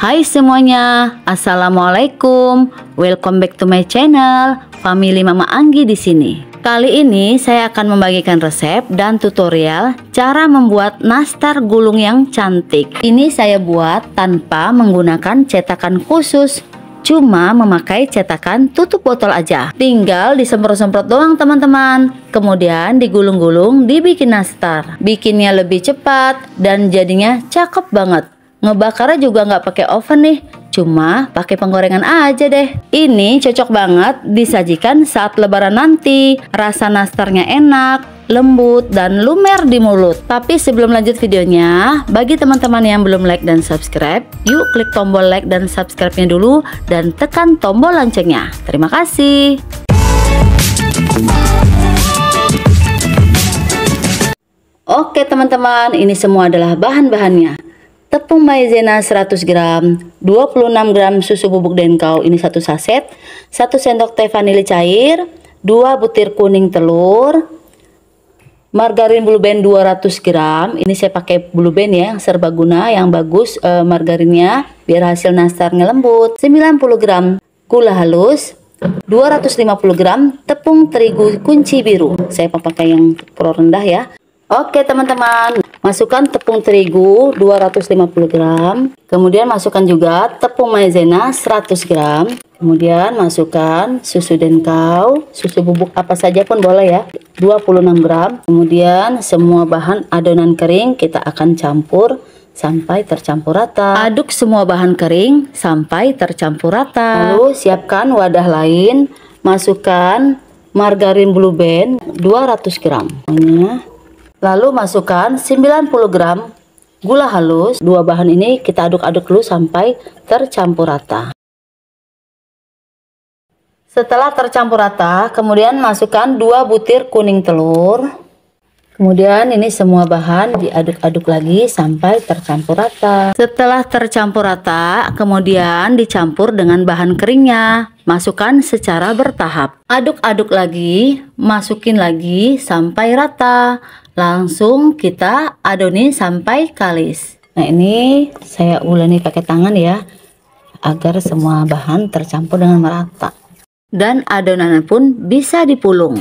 Hai semuanya, assalamualaikum. Welcome back to my channel, Family Mama Anggi di sini. Kali ini saya akan membagikan resep dan tutorial cara membuat nastar gulung yang cantik. Ini saya buat tanpa menggunakan cetakan khusus, cuma memakai cetakan tutup botol aja. Tinggal disemprot-semprot doang teman-teman. Kemudian digulung-gulung, dibikin nastar. Bikinnya lebih cepat dan jadinya cakep banget. Ngebakarnya juga nggak pakai oven nih, cuma pakai penggorengan aja deh. Ini cocok banget disajikan saat lebaran nanti. Rasa nastarnya enak, lembut, dan lumer di mulut. Tapi sebelum lanjut videonya, bagi teman-teman yang belum like dan subscribe, yuk klik tombol like dan subscribe-nya dulu dan tekan tombol loncengnya. Terima kasih. Oke teman-teman, ini semua adalah bahan-bahannya. Tepung maizena 100 gram, 26 gram susu bubuk denkau, ini 1 saset, 1 sendok teh vanili cair, 2 butir kuning telur, margarin Blue Band 200 gram, ini saya pakai Blue Band ya, yang serbaguna, yang bagus margarinnya, biar hasil nastarnya lembut, 90 gram gula halus, 250 gram tepung terigu kunci biru, saya pakai yang pro rendah ya. Oke teman-teman, masukkan tepung terigu 250 gram, kemudian masukkan juga tepung maizena 100 gram, kemudian masukkan susu denkau, susu bubuk apa saja pun boleh ya, 26 gram, kemudian semua bahan adonan kering kita akan campur sampai tercampur rata. Aduk semua bahan kering sampai tercampur rata. Lalu siapkan wadah lain, masukkan margarin Blue Band 200 gram. Lalu masukkan 90 gram gula halus. Dua bahan ini kita aduk-aduk dulu sampai tercampur rata. Setelah tercampur rata, kemudian masukkan 2 butir kuning telur. Kemudian ini semua bahan diaduk-aduk lagi sampai tercampur rata. Setelah tercampur rata, kemudian dicampur dengan bahan keringnya. Masukkan secara bertahap. Aduk-aduk lagi, masukin lagi sampai rata. Langsung kita adoni sampai kalis. Nah ini saya uleni pakai tangan ya, agar semua bahan tercampur dengan merata. Dan adonannya pun bisa dipulung.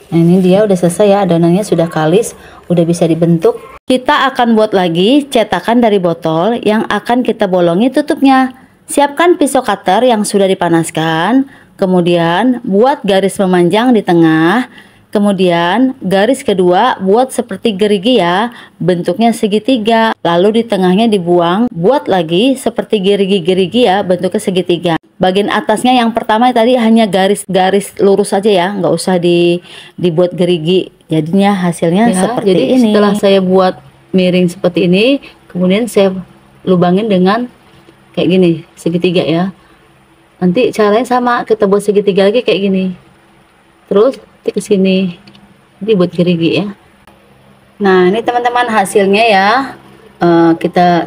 Nah ini dia udah selesai ya, adonannya sudah kalis, udah bisa dibentuk. Kita akan buat lagi cetakan dari botol yang akan kita bolongi tutupnya. Siapkan pisau cutter yang sudah dipanaskan, kemudian buat garis memanjang di tengah. Kemudian garis kedua buat seperti gerigi ya, bentuknya segitiga. Lalu di tengahnya dibuang, buat lagi seperti gerigi-gerigi ya, bentuknya segitiga. Bagian atasnya yang pertama tadi hanya garis-garis lurus saja ya, nggak usah dibuat gerigi. Jadinya hasilnya ya, seperti jadi ini. Setelah saya buat miring seperti ini, kemudian saya lubangin dengan kayak gini, segitiga ya. Nanti caranya sama, kita buat segitiga lagi kayak gini. Terus ke sini, jadi buat gerigi ya. Nah ini teman-teman hasilnya ya,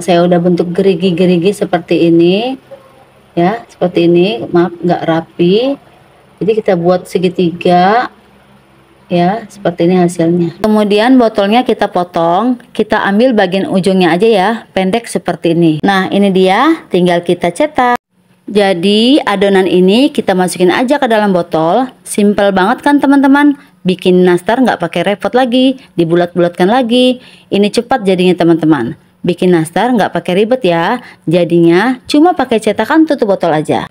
saya udah bentuk gerigi-gerigi seperti ini ya, seperti ini. Maaf nggak rapi, jadi kita buat segitiga ya, seperti ini hasilnya. Kemudian botolnya kita potong, kita ambil bagian ujungnya aja ya, pendek seperti ini. Nah ini dia, tinggal kita cetak. Jadi adonan ini kita masukin aja ke dalam botol. Simple banget kan teman-teman. Bikin nastar nggak pakai repot lagi, dibulat-bulatkan lagi. Ini cepat jadinya teman-teman. Bikin nastar nggak pakai ribet ya. Jadinya cuma pakai cetakan tutup botol aja.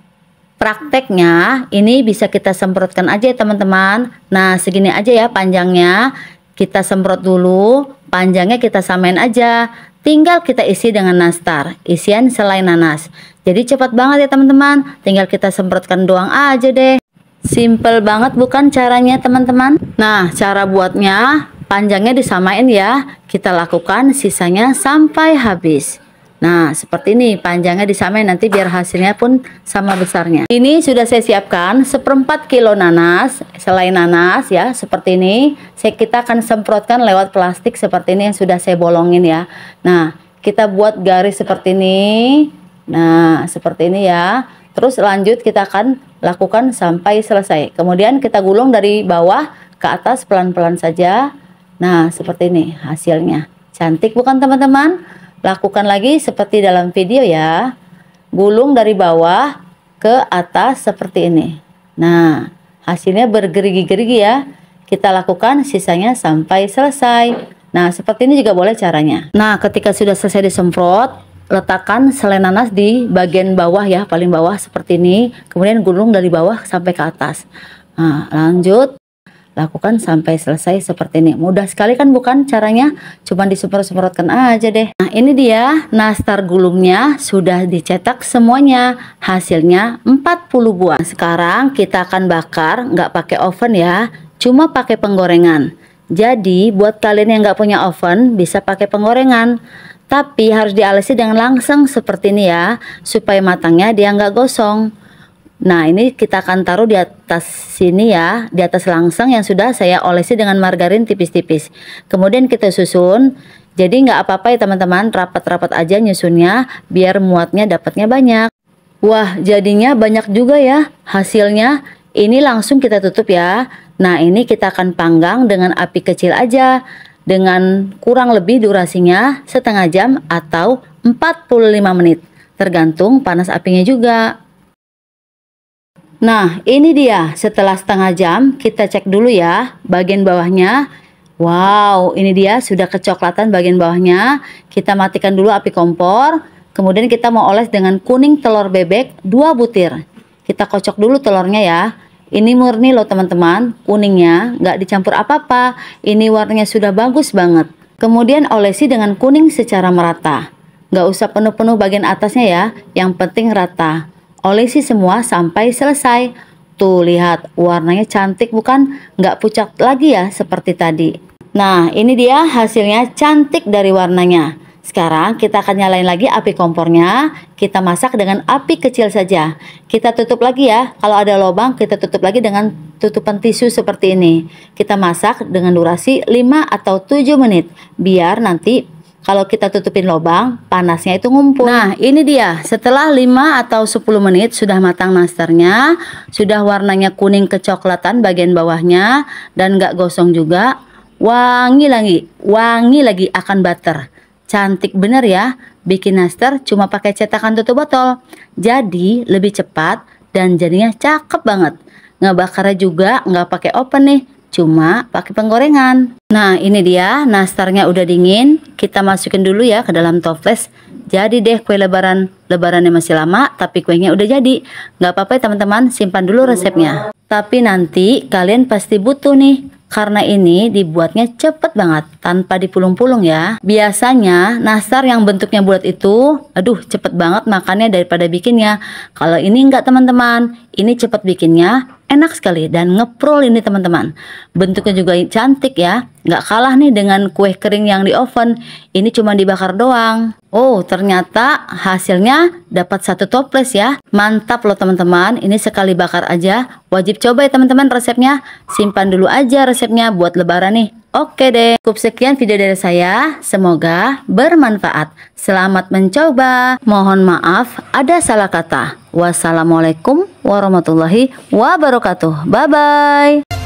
Prakteknya ini bisa kita semprotkan aja ya teman-teman. Nah segini aja ya panjangnya. Kita semprot dulu, panjangnya kita samain aja. Tinggal kita isi dengan nastar, isian selai nanas. Jadi cepat banget ya teman-teman, tinggal kita semprotkan doang aja deh. Simple banget bukan caranya teman-teman? Nah cara buatnya, panjangnya disamain ya. Kita lakukan sisanya sampai habis. Nah seperti ini, panjangnya disamain nanti biar hasilnya pun sama besarnya. Ini sudah saya siapkan 1/4 kilo nanas, selai nanas ya, seperti ini. Kita akan semprotkan lewat plastik seperti ini yang sudah saya bolongin ya. Nah kita buat garis seperti ini. Nah seperti ini ya. Terus lanjut kita akan lakukan sampai selesai. Kemudian kita gulung dari bawah ke atas pelan-pelan saja. Nah seperti ini hasilnya. Cantik bukan teman-teman? Lakukan lagi seperti dalam video ya. gulung dari bawah ke atas seperti ini. Nah, hasilnya bergerigi-gerigi ya. Kita lakukan sisanya sampai selesai. Nah, seperti ini juga boleh caranya. Nah, ketika sudah selesai disemprot, letakkan selai nanas di bagian bawah ya, paling bawah seperti ini. Kemudian gulung dari bawah sampai ke atas. Nah, lanjut lakukan sampai selesai seperti ini. Mudah sekali kan bukan caranya? Cuman disemprot-semprotkan aja deh. Nah, ini dia nastar gulungnya sudah dicetak semuanya. Hasilnya 40 buah. Sekarang kita akan bakar, nggak pakai oven ya, cuma pakai penggorengan. Jadi buat kalian yang nggak punya oven bisa pakai penggorengan. Tapi harus dialasi dengan langseng seperti ini ya, supaya matangnya dia nggak gosong. Nah, ini kita akan taruh di atas sini ya, di atas langseng yang sudah saya olesi dengan margarin tipis-tipis. Kemudian kita susun. Jadi nggak apa-apa ya teman-teman, rapat-rapat aja nyusunnya biar muatnya dapatnya banyak. Wah, jadinya banyak juga ya hasilnya. Ini langsung kita tutup ya. Nah, ini kita akan panggang dengan api kecil aja, dengan kurang lebih durasinya setengah jam atau 45 menit. Tergantung panas apinya juga. Nah, ini dia setelah setengah jam kita cek dulu ya bagian bawahnya. Wow, ini dia sudah kecoklatan bagian bawahnya. Kita matikan dulu api kompor. Kemudian kita mau oles dengan kuning telur bebek 2 butir. Kita kocok dulu telurnya ya. Ini murni loh teman-teman, kuningnya nggak dicampur apa-apa. Ini warnanya sudah bagus banget. Kemudian olesi dengan kuning secara merata. Nggak usah penuh-penuh bagian atasnya ya, yang penting rata. Olesi semua sampai selesai. Tuh lihat warnanya cantik bukan? Nggak pucat lagi ya seperti tadi. Nah, ini dia hasilnya cantik dari warnanya. Sekarang kita akan nyalain lagi api kompornya. Kita masak dengan api kecil saja. Kita tutup lagi ya. Kalau ada lubang kita tutup lagi dengan tutupan tisu seperti ini. Kita masak dengan durasi 5 atau 7 menit. Biar nanti kalau kita tutupin lubang, panasnya itu ngumpul. Nah, ini dia. Setelah 5 atau 10 menit sudah matang nastarnya. Sudah warnanya kuning kecoklatan bagian bawahnya. Dan nggak gosong juga. Wangi lagi akan butter. Cantik bener ya. Bikin nastar cuma pakai cetakan tutup botol. Jadi lebih cepat dan jadinya cakep banget. Ngebakarnya juga nggak pakai oven nih. Cuma pakai penggorengan. Nah, ini dia nastarnya udah dingin. Kita masukin dulu ya ke dalam toples. Jadi deh kue lebarannya masih lama, tapi kuenya udah jadi. Nggak apa-apa ya teman-teman, simpan dulu resepnya. Tapi nanti kalian pasti butuh nih. Karena ini dibuatnya cepet banget tanpa dipulung-pulung ya. Biasanya nastar yang bentuknya bulat itu aduh cepet banget makannya daripada bikinnya. Kalau ini enggak teman-teman, ini cepet bikinnya, enak sekali dan ngeprol ini teman-teman. Bentuknya juga cantik ya. Nggak kalah nih dengan kue kering yang di oven. Ini cuma dibakar doang. Oh, ternyata hasilnya dapat 1 toples ya. Mantap loh teman-teman. Ini sekali bakar aja. Wajib coba ya teman-teman resepnya. Simpan dulu aja resepnya buat lebaran nih. Oke deh. Cukup sekian video dari saya. Semoga bermanfaat. Selamat mencoba. Mohon maaf ada salah kata. Wassalamualaikum warahmatullahi wabarakatuh. Bye bye.